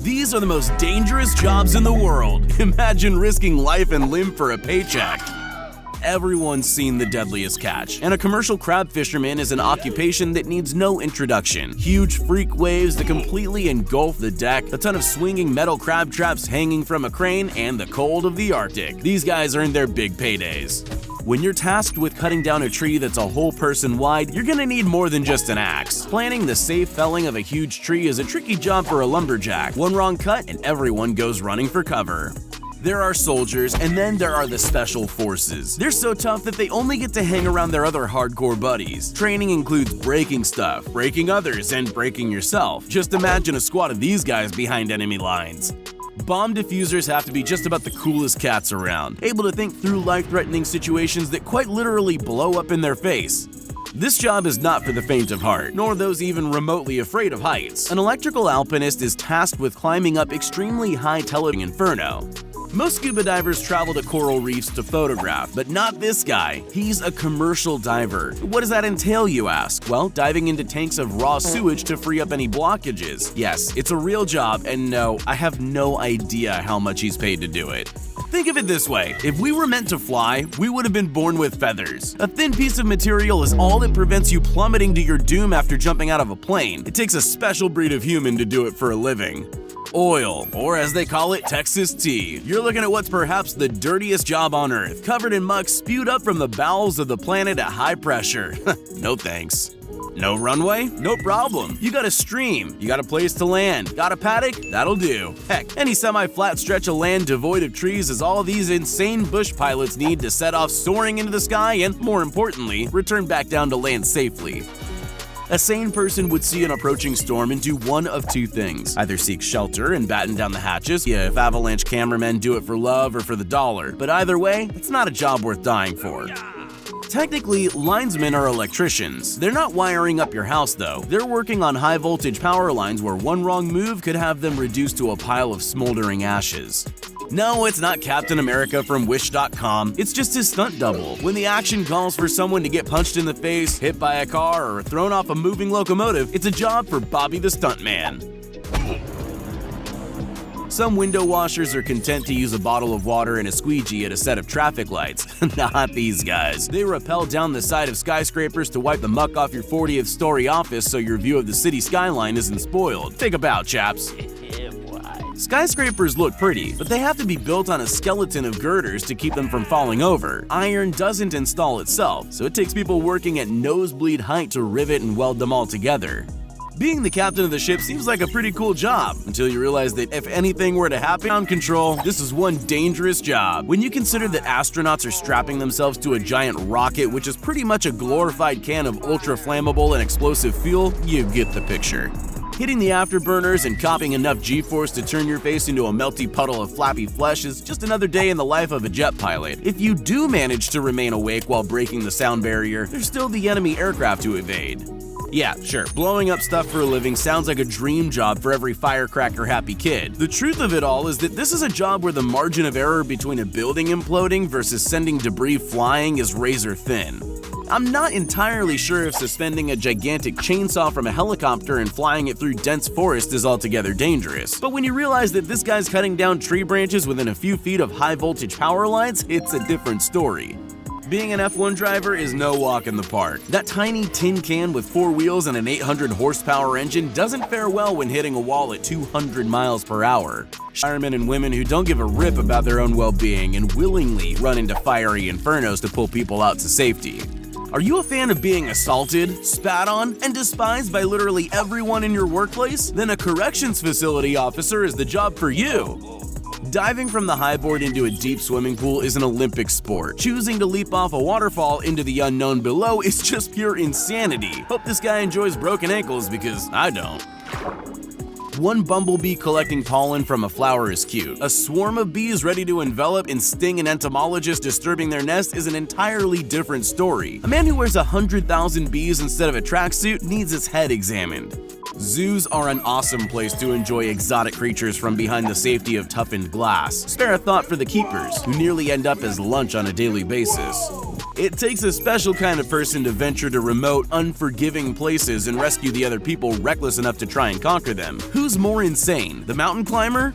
These are the most dangerous jobs in the world. Imagine risking life and limb for a paycheck. Everyone's seen the deadliest catch, and a commercial crab fisherman is an occupation that needs no introduction. Huge freak waves that completely engulf the deck, a ton of swinging metal crab traps hanging from a crane, and the cold of the Arctic. These guys earn their big paydays. When you're tasked with cutting down a tree that's a whole person wide, you're gonna need more than just an axe. Planning the safe felling of a huge tree is a tricky job for a lumberjack. One wrong cut and everyone goes running for cover. There are soldiers, and then there are the special forces. They're so tough that they only get to hang around their other hardcore buddies. Training includes breaking stuff, breaking others, and breaking yourself. Just imagine a squad of these guys behind enemy lines. Bomb diffusers have to be just about the coolest cats around, able to think through life-threatening situations that quite literally blow up in their face. This job is not for the faint of heart, nor those even remotely afraid of heights. An electrical alpinist is tasked with climbing up extremely high television inferno. Most scuba divers travel to coral reefs to photograph, but not this guy. He's a commercial diver. What does that entail, you ask? Well, diving into tanks of raw sewage to free up any blockages. Yes, it's a real job, and no, I have no idea how much he's paid to do it. Think of it this way, if we were meant to fly, we would have been born with feathers. A thin piece of material is all that prevents you plummeting to your doom after jumping out of a plane. It takes a special breed of human to do it for a living. Oil, or as they call it, Texas tea. You're looking at what's perhaps the dirtiest job on Earth, covered in muck spewed up from the bowels of the planet at high pressure. No thanks. No runway? No problem. You got a stream. You got a place to land. Got a paddock? That'll do. Heck, any semi-flat stretch of land devoid of trees is all these insane bush pilots need to set off soaring into the sky and, more importantly, return back down to land safely. A sane person would see an approaching storm and do one of two things. Either seek shelter and batten down the hatches, if avalanche cameramen do it for love or for the dollar. But either way, it's not a job worth dying for. Technically, linesmen are electricians. They're not wiring up your house though. They're working on high voltage power lines where one wrong move could have them reduced to a pile of smoldering ashes. No, it's not Captain America from Wish.com, it's just his stunt double. When the action calls for someone to get punched in the face, hit by a car, or thrown off a moving locomotive, it's a job for Bobby the Stuntman. Some window washers are content to use a bottle of water and a squeegee at a set of traffic lights. Not these guys. They rappel down the side of skyscrapers to wipe the muck off your 40th story office so your view of the city skyline isn't spoiled. Take a bow, chaps. Skyscrapers look pretty, but they have to be built on a skeleton of girders to keep them from falling over. Iron doesn't install itself, so it takes people working at nosebleed height to rivet and weld them all together. Being the captain of the ship seems like a pretty cool job, until you realize that if anything were to happen on control, this is one dangerous job. When you consider that astronauts are strapping themselves to a giant rocket, which is pretty much a glorified can of ultra-flammable and explosive fuel, you get the picture. Hitting the afterburners and copping enough G-force to turn your face into a melty puddle of flappy flesh is just another day in the life of a jet pilot. If you do manage to remain awake while breaking the sound barrier, there's still the enemy aircraft to evade. Yeah, sure, blowing up stuff for a living sounds like a dream job for every firecracker-happy kid. The truth of it all is that this is a job where the margin of error between a building imploding versus sending debris flying is razor thin. I'm not entirely sure if suspending a gigantic chainsaw from a helicopter and flying it through dense forest is altogether dangerous. But when you realize that this guy's cutting down tree branches within a few feet of high-voltage power lines, it's a different story. Being an F1 driver is no walk in the park. That tiny tin can with 4 wheels and an 800 horsepower engine doesn't fare well when hitting a wall at 200 miles per hour. Firemen and women who don't give a rip about their own well-being and willingly run into fiery infernos to pull people out to safety. Are you a fan of being assaulted, spat on, and despised by literally everyone in your workplace? Then a corrections facility officer is the job for you. Diving from the highboard into a deep swimming pool is an Olympic sport. Choosing to leap off a waterfall into the unknown below is just pure insanity. Hope this guy enjoys broken ankles because I don't. One bumblebee collecting pollen from a flower is cute. A swarm of bees ready to envelop and sting an entomologist disturbing their nest is an entirely different story. A man who wears 100,000 bees instead of a tracksuit needs his head examined. Zoos are an awesome place to enjoy exotic creatures from behind the safety of toughened glass. Spare a thought for the keepers, who nearly end up as lunch on a daily basis. It takes a special kind of person to venture to remote, unforgiving places and rescue the other people reckless enough to try and conquer them. Who's more insane, the mountain climber